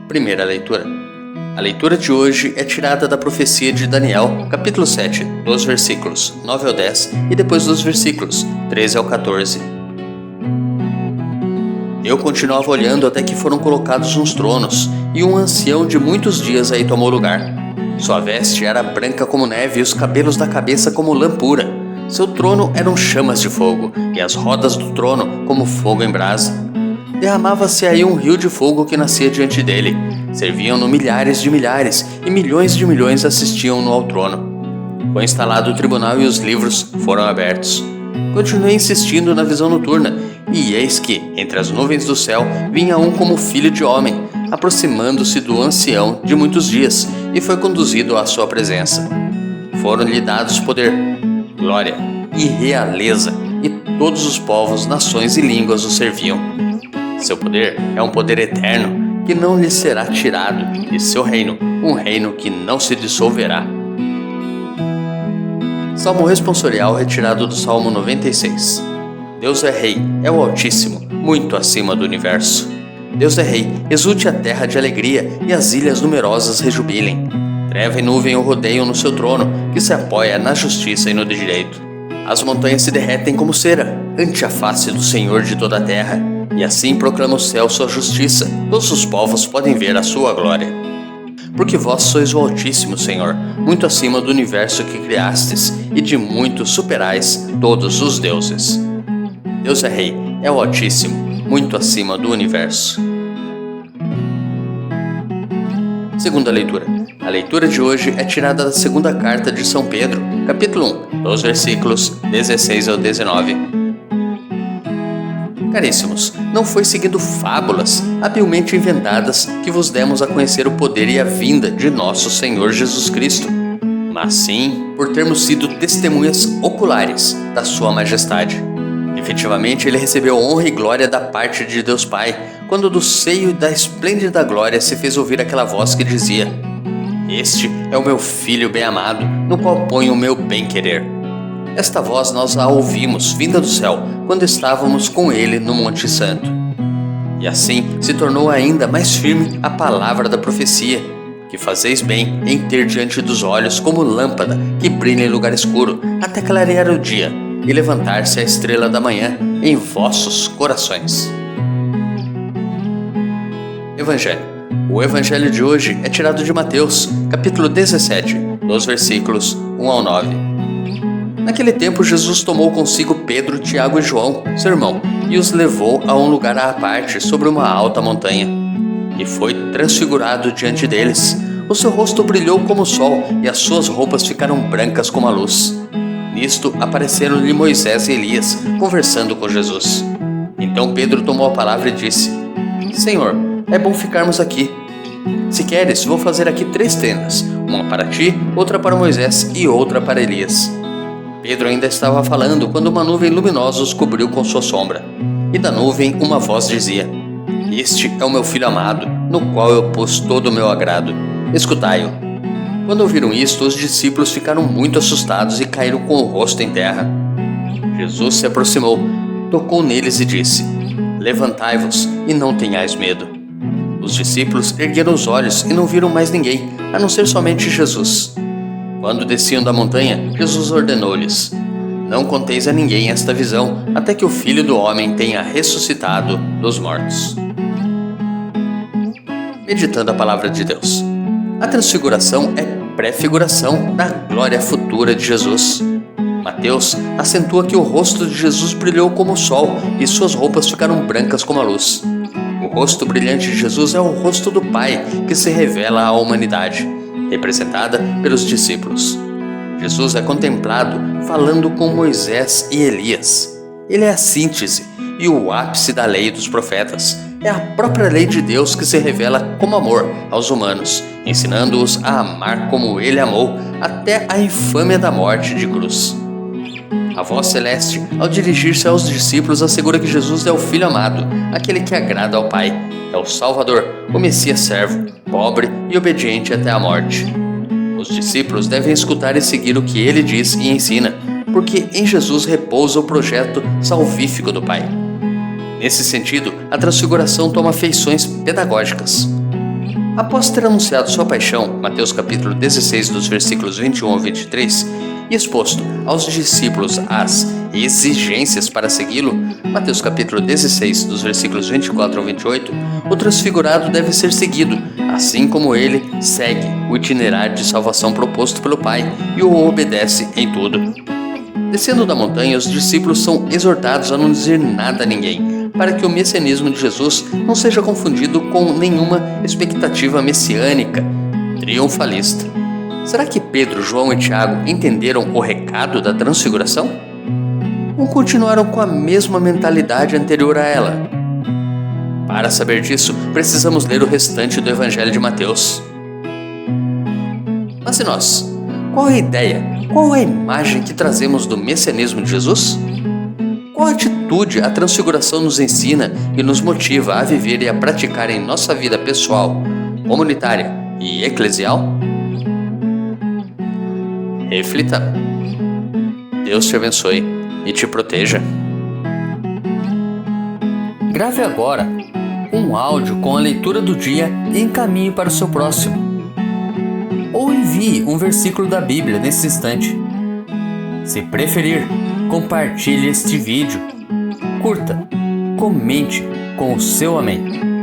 Primeira leitura. A leitura de hoje é tirada da profecia de Daniel, capítulo 7, dos versículos 9 ao 10 e depois dos versículos 13 ao 14. Eu continuava olhando até que foram colocados uns tronos, e um ancião de muitos dias aí tomou lugar. Sua veste era branca como neve e os cabelos da cabeça como lã pura. Seu trono eram chamas de fogo, e as rodas do trono como fogo em brasa. Derramava-se aí um rio de fogo que nascia diante dele. Serviam-no milhares de milhares, e milhões de milhões assistiam-no ao trono. Foi instalado o tribunal e os livros foram abertos. Continuei insistindo na visão noturna, e eis que, entre as nuvens do céu, vinha um como filho de homem, aproximando-se do ancião de muitos dias, e foi conduzido à sua presença. Foram-lhe dados poder, glória e realeza, e todos os povos, nações e línguas o serviam. Seu poder é um poder eterno, que não lhe será tirado, e seu reino, um reino que não se dissolverá. Salmo responsorial retirado do Salmo 96. Deus é Rei, é o Altíssimo, muito acima do universo. Deus é Rei, exulte a terra de alegria, e as ilhas numerosas rejubilem. Treva e nuvem o rodeiam no seu trono, que se apoia na justiça e no direito. As montanhas se derretem como cera, ante a face do Senhor de toda a terra. E assim proclama o céu sua justiça, todos os povos podem ver a sua glória. Porque vós sois o Altíssimo, Senhor, muito acima do universo que criastes, e de muito superais todos os deuses. Deus é Rei, é o Altíssimo, muito acima do universo. Segunda leitura. A leitura de hoje é tirada da segunda carta de São Pedro, capítulo 1, dos versículos 16 ao 19. Caríssimos, não foi seguindo fábulas habilmente inventadas que vos demos a conhecer o poder e a vinda de nosso Senhor Jesus Cristo, mas sim por termos sido testemunhas oculares da sua majestade. Efetivamente, ele recebeu honra e glória da parte de Deus Pai, quando do seio da esplêndida glória se fez ouvir aquela voz que dizia: Este é o meu Filho bem-amado, no qual ponho o meu bem-querer. Esta voz nós a ouvimos vinda do céu, quando estávamos com ele no Monte Santo. E assim se tornou ainda mais firme a palavra da profecia, que fazeis bem em ter diante dos olhos como lâmpada que brilha em lugar escuro, até clarear o dia, e levantar-se a estrela da manhã em vossos corações. Evangelho. O evangelho de hoje é tirado de Mateus, capítulo 17, dos versículos 1 ao 9. Naquele tempo, Jesus tomou consigo Pedro, Tiago e João, seu irmão, e os levou a um lugar à parte sobre uma alta montanha. E foi transfigurado diante deles. O seu rosto brilhou como o sol, e as suas roupas ficaram brancas como a luz. Nisto apareceram-lhe Moisés e Elias, conversando com Jesus. Então Pedro tomou a palavra e disse: Senhor, é bom ficarmos aqui. Se queres, vou fazer aqui 3 tendas, uma para ti, outra para Moisés e outra para Elias. Pedro ainda estava falando quando uma nuvem luminosa os cobriu com sua sombra. E da nuvem uma voz dizia: Este é o meu Filho amado, no qual eu pus todo o meu agrado. Escutai-o. Quando ouviram isto, os discípulos ficaram muito assustados e caíram com o rosto em terra. Jesus se aproximou, tocou neles e disse: Levantai-vos e não tenhais medo. Os discípulos ergueram os olhos e não viram mais ninguém, a não ser somente Jesus. Quando desciam da montanha, Jesus ordenou-lhes: Não conteis a ninguém esta visão, até que o Filho do Homem tenha ressuscitado dos mortos. Meditando a palavra de Deus. A transfiguração é prefiguração da glória futura de Jesus. Mateus acentua que o rosto de Jesus brilhou como o sol e suas roupas ficaram brancas como a luz. O rosto brilhante de Jesus é o rosto do Pai que se revela à humanidade, representada pelos discípulos. Jesus é contemplado falando com Moisés e Elias. Ele é a síntese e o ápice da lei dos profetas. É a própria lei de Deus que se revela como amor aos humanos, ensinando-os a amar como ele amou, até a infâmia da morte de cruz. A voz celeste, ao dirigir-se aos discípulos, assegura que Jesus é o Filho amado, aquele que agrada ao Pai. É o Salvador, o Messias servo, pobre e obediente até a morte. Os discípulos devem escutar e seguir o que ele diz e ensina, porque em Jesus repousa o projeto salvífico do Pai. Nesse sentido, a transfiguração toma feições pedagógicas. Após ter anunciado sua paixão, Mateus capítulo 16, dos versículos 21 ao 23, e exposto aos discípulos as exigências para segui-lo, Mateus capítulo 16, dos versículos 24 ao 28, o transfigurado deve ser seguido, assim como ele segue o itinerário de salvação proposto pelo Pai e o obedece em tudo. Descendo da montanha, os discípulos são exortados a não dizer nada a ninguém, para que o messianismo de Jesus não seja confundido com nenhuma expectativa messiânica, triunfalista. Será que Pedro, João e Tiago entenderam o recado da transfiguração? Ou continuaram com a mesma mentalidade anterior a ela? Para saber disso, precisamos ler o restante do Evangelho de Mateus. Mas e nós? Qual a ideia? Qual a imagem que trazemos do messianismo de Jesus? Qual atitude a transfiguração nos ensina e nos motiva a viver e a praticar em nossa vida pessoal, comunitária e eclesial? Reflita. Deus te abençoe e te proteja. Grave agora um áudio com a leitura do dia e encaminhe para o seu próximo. Ou envie um versículo da Bíblia nesse instante. Se preferir, compartilhe este vídeo. Curta, comente com o seu amém.